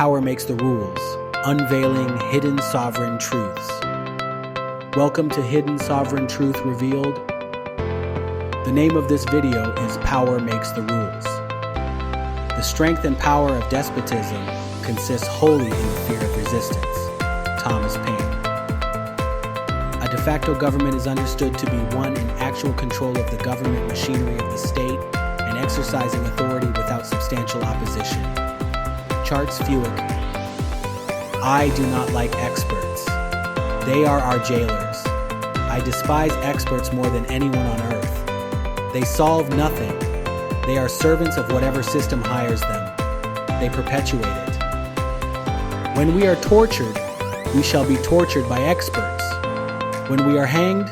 Power Makes the Rules, unveiling hidden sovereign truths. Welcome to Hidden Sovereign Truth Revealed. The name of this video is Power Makes the Rules. The strength and power of despotism consists wholly in the fear of resistance. Thomas Paine. A de facto government is understood to be one in actual control of the government machinery of the state and exercising authority without substantial opposition. Charles Fuick. I do not like experts. They are our jailers. I despise experts more than anyone on earth. They solve nothing. They are servants of whatever system hires them. They perpetuate it. When we are tortured, we shall be tortured by experts. When we are hanged,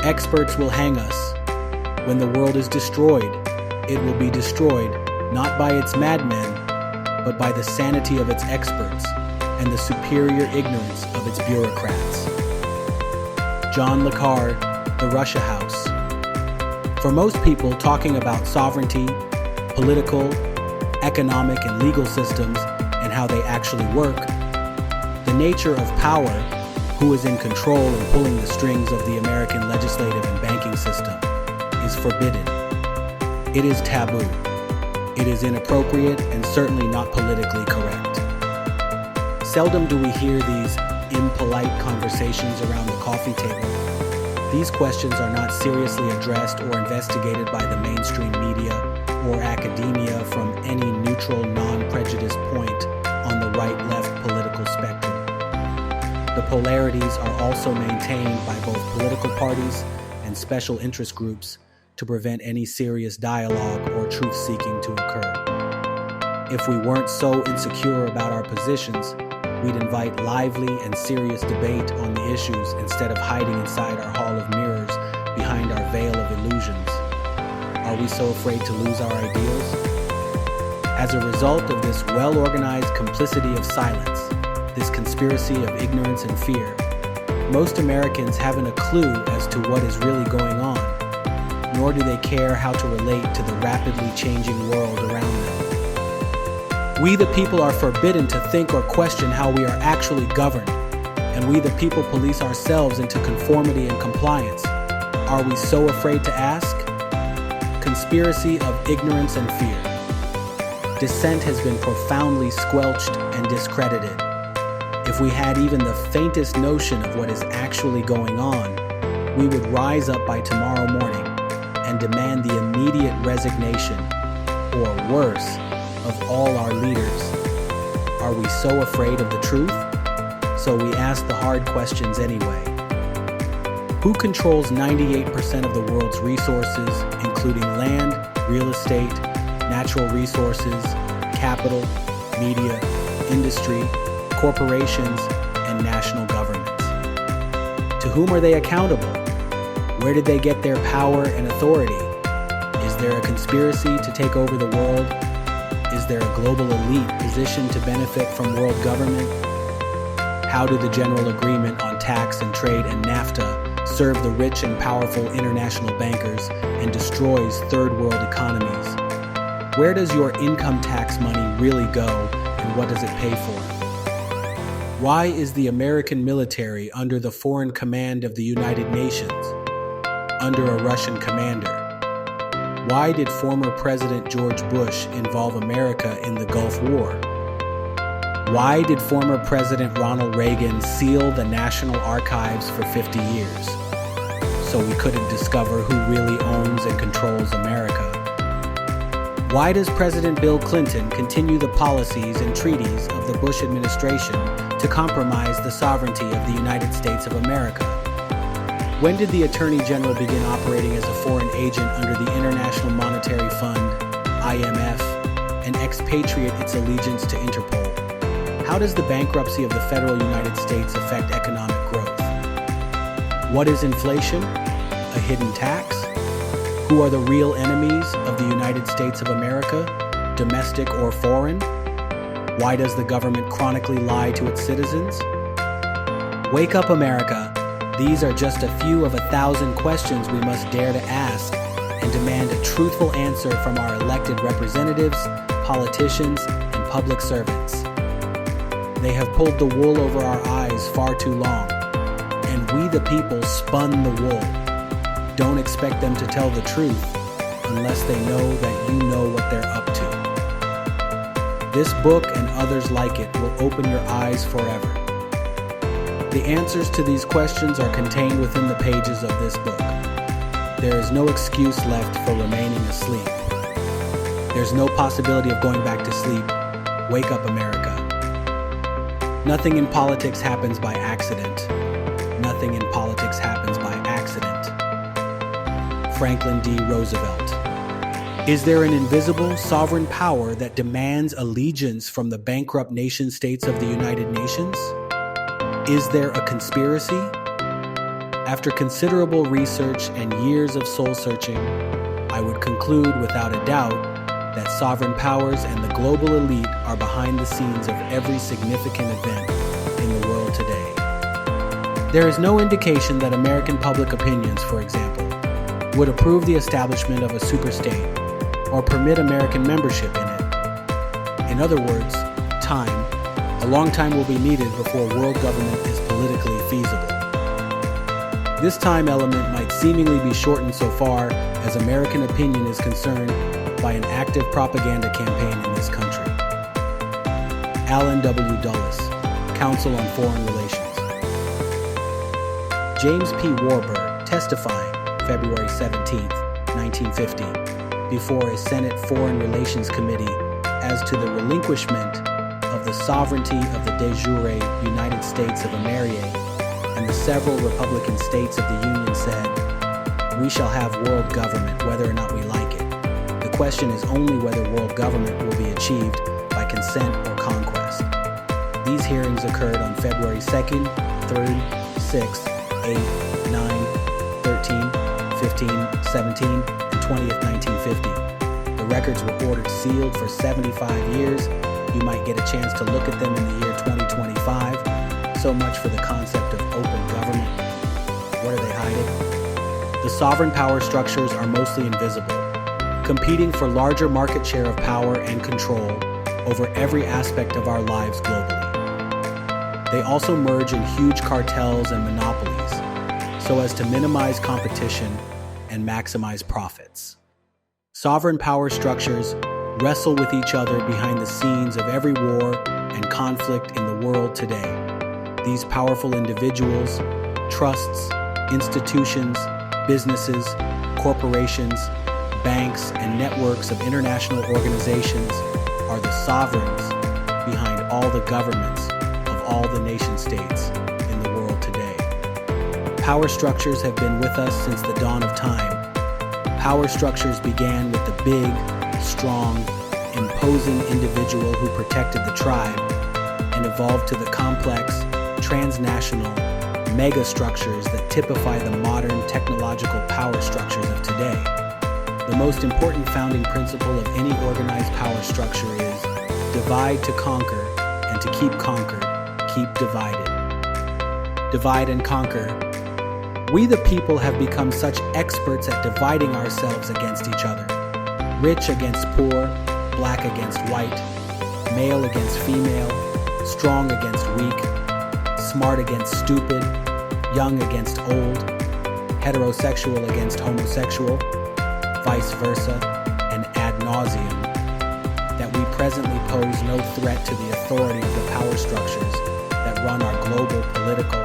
experts will hang us. When the world is destroyed, it will be destroyed not by its madmen, but by the sanity of its experts and the superior ignorance of its bureaucrats. John Le Carre, The Russia House. For most people, talking about sovereignty, political, economic, and legal systems and how they actually work, the nature of power, who is in control and pulling the strings of the American legislative and banking system, is forbidden. It is taboo. It is inappropriate and certainly not politically correct. Seldom do we hear these impolite conversations around the coffee table. These questions are not seriously addressed or investigated by the mainstream media or academia from any neutral, non-prejudiced point on the right-left political spectrum. The polarities are also maintained by both political parties and special interest groups to prevent any serious dialogue or truth-seeking to occur. If we weren't so insecure about our positions, we'd invite lively and serious debate on the issues instead of hiding inside our hall of mirrors behind our veil of illusions. Are we so afraid to lose our ideals? As a result of this well-organized complicity of silence, this conspiracy of ignorance and fear, most Americans haven't a clue as to what is really going on, nor do they care how to relate to the rapidly changing world around them. We the people are forbidden to think or question how we are actually governed, and we the people police ourselves into conformity and compliance. Are we so afraid to ask? Conspiracy of ignorance and fear. Dissent has been profoundly squelched and discredited. If we had even the faintest notion of what is actually going on, we would rise up by tomorrow morning and demand the immediate resignation, or worse, of all our leaders. Are we so afraid of the truth? So we ask the hard questions anyway. Who controls 98% of the world's resources, including land, real estate, natural resources, capital, media, industry, corporations, and national governments? To whom are they accountable? Where did they get their power and authority? Is there a conspiracy to take over the world? Is there a global elite positioned to benefit from world government? How do the General Agreement on Tax and Trade and NAFTA serve the rich and powerful international bankers and destroys third world economies? Where does your income tax money really go, and what does it pay for? Why is the American military under the foreign command of the United Nations, under a Russian commander? Why did former President George Bush involve America in the Gulf War? Why did former President Ronald Reagan seal the National Archives for 50 years? So we couldn't discover who really owns and controls America. Why does President Bill Clinton continue the policies and treaties of the Bush administration to compromise the sovereignty of the United States of America? When did the Attorney General begin operating as a foreign agent under the International Monetary Fund, IMF, and expatriate its allegiance to Interpol? How does the bankruptcy of the federal United States affect economic growth? What is inflation? A hidden tax? Who are the real enemies of the United States of America, domestic or foreign? Why does the government chronically lie to its citizens? Wake up, America. These are just a few of 1,000 questions we must dare to ask and demand a truthful answer from our elected representatives, politicians, and public servants. They have pulled the wool over our eyes far too long, and we the people spun the wool. Don't expect them to tell the truth unless they know that you know what they're up to. This book and others like it will open your eyes forever. The answers to these questions are contained within the pages of this book. There is no excuse left for remaining asleep. There's no possibility of going back to sleep. Wake up, America. Nothing in politics happens by accident. Nothing in politics happens by accident. Franklin D. Roosevelt. Is there an invisible sovereign power that demands allegiance from the bankrupt nation-states of the United Nations? Is there a conspiracy? After considerable research and years of soul-searching, I would conclude without a doubt that sovereign powers and the global elite are behind the scenes of every significant event in the world today. There is no indication that American public opinions, for example, would approve the establishment of a superstate or permit American membership in it. In other words, time. A long time will be needed before world government is politically feasible. This time element might seemingly be shortened so far as American opinion is concerned by an active propaganda campaign in this country. Allen W. Dulles, Council on Foreign Relations. James P. Warburg, testifying February 17, 1950, before a Senate Foreign Relations Committee as to the relinquishment of the sovereignty of the de jure United States of America and the several Republican states of the Union said, "We shall have world government whether or not we like it. The question is only whether world government will be achieved by consent or conquest." These hearings occurred on February 2nd, 3rd, 6th, 8th, 9th, 13th, 15th, 17th, and 20th, 1950. The records were ordered sealed for 75 years. You might get a chance to look at them in the year 2025. So much for the concept of open government. What are they hiding? The sovereign power structures are mostly invisible, competing for larger market share of power and control over every aspect of our lives globally. They also merge in huge cartels and monopolies so as to minimize competition and maximize profits. Sovereign power structures wrestle with each other behind the scenes of every war and conflict in the world today. These powerful individuals, trusts, institutions, businesses, corporations, banks, and networks of international organizations are the sovereigns behind all the governments of all the nation-states in the world today. Power structures have been with us since the dawn of time. Power structures began with the big, strong, imposing individual who protected the tribe and evolved to the complex, transnational, mega structures that typify the modern technological power structures of today. The most important founding principle of any organized power structure is divide to conquer, and to keep conquered, keep divided. Divide and conquer. We the people have become such experts at dividing ourselves against each other. Rich against poor, black against white, male against female, strong against weak, smart against stupid, young against old, heterosexual against homosexual, vice versa, and ad nauseum, that we presently pose no threat to the authority of the power structures that run our global political,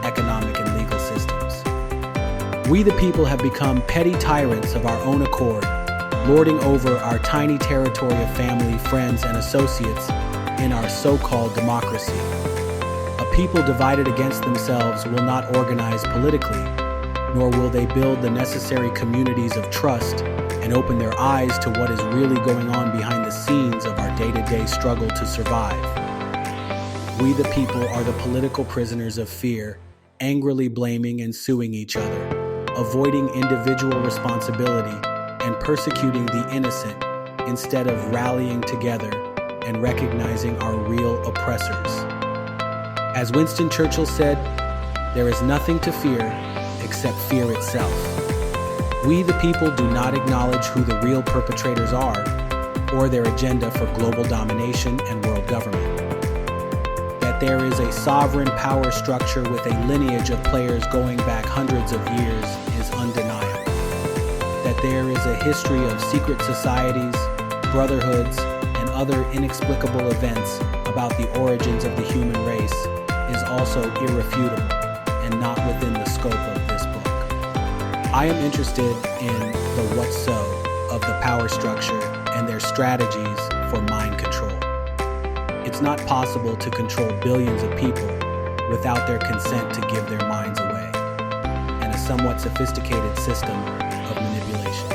economic, and legal systems. We the people have become petty tyrants of our own accord, lording over our tiny territory of family, friends, and associates in our so-called democracy. A people divided against themselves will not organize politically, nor will they build the necessary communities of trust and open their eyes to what is really going on behind the scenes of our day-to-day struggle to survive. We the people are the political prisoners of fear, angrily blaming and suing each other, avoiding individual responsibility, and persecuting the innocent instead of rallying together and recognizing our real oppressors. As Winston Churchill said, there is nothing to fear except fear itself. We the people do not acknowledge who the real perpetrators are or their agenda for global domination and world government. that there is a sovereign power structure with a lineage of players going back hundreds of years is undeniable. That there is a history of secret societies, brotherhoods, and other inexplicable events about the origins of the human race is also irrefutable and not within the scope of this book. I am interested in the what so of the power structure and their strategies for mind control. It's not possible to control billions of people without their consent to give their minds away, and a somewhat sophisticated system of manipulation.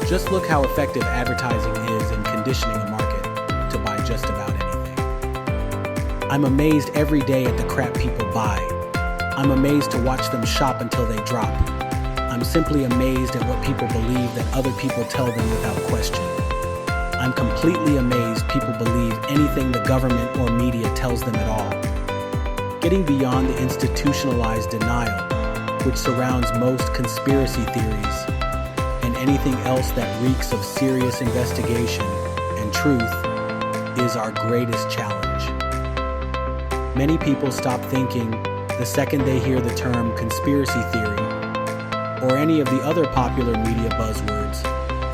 Just look how effective advertising is in conditioning a market to buy just about anything. I'm amazed every day at the crap people buy. I'm amazed to watch them shop until they drop. I'm simply amazed at what people believe that other people tell them without question. I'm completely amazed people believe anything the government or media tells them at all. Getting beyond the institutionalized denial, which surrounds most conspiracy theories, and anything else that reeks of serious investigation and truth, is our greatest challenge. Many people stop thinking the second they hear the term conspiracy theory, or any of the other popular media buzzwords,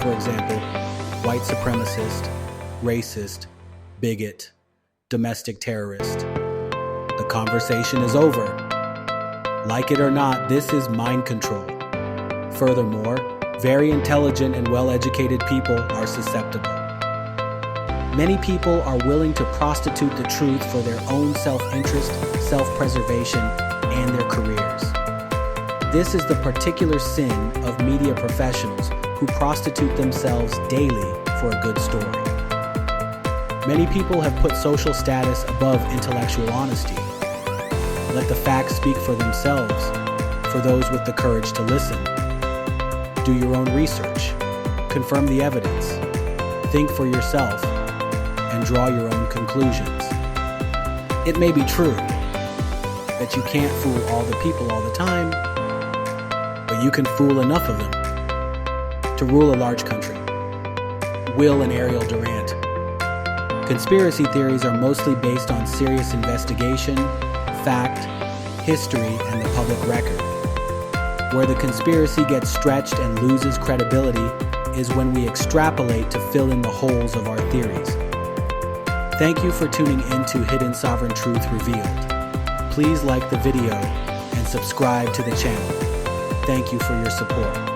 for example, white supremacist, racist, bigot, domestic terrorist. The conversation is over. Like it or not, this is mind control. Furthermore, very intelligent and well-educated people are susceptible. Many people are willing to prostitute the truth for their own self-interest, self-preservation, and their careers. This is the particular sin of media professionals who prostitute themselves daily for a good story. Many people have put social status above intellectual honesty. Let the facts speak for themselves, for those with the courage to listen. Do your own research, confirm the evidence, think for yourself, and draw your own conclusions. It may be true that you can't fool all the people all the time, but you can fool enough of them to rule a large country. Will and Ariel Durant. Conspiracy theories are mostly based on serious investigation, fact, history, and the public record. Where the conspiracy gets stretched and loses credibility is when we extrapolate to fill in the holes of our theories. Thank you for tuning into Hidden Sovereign Truth Revealed. Please like the video and subscribe to the channel. Thank you for your support.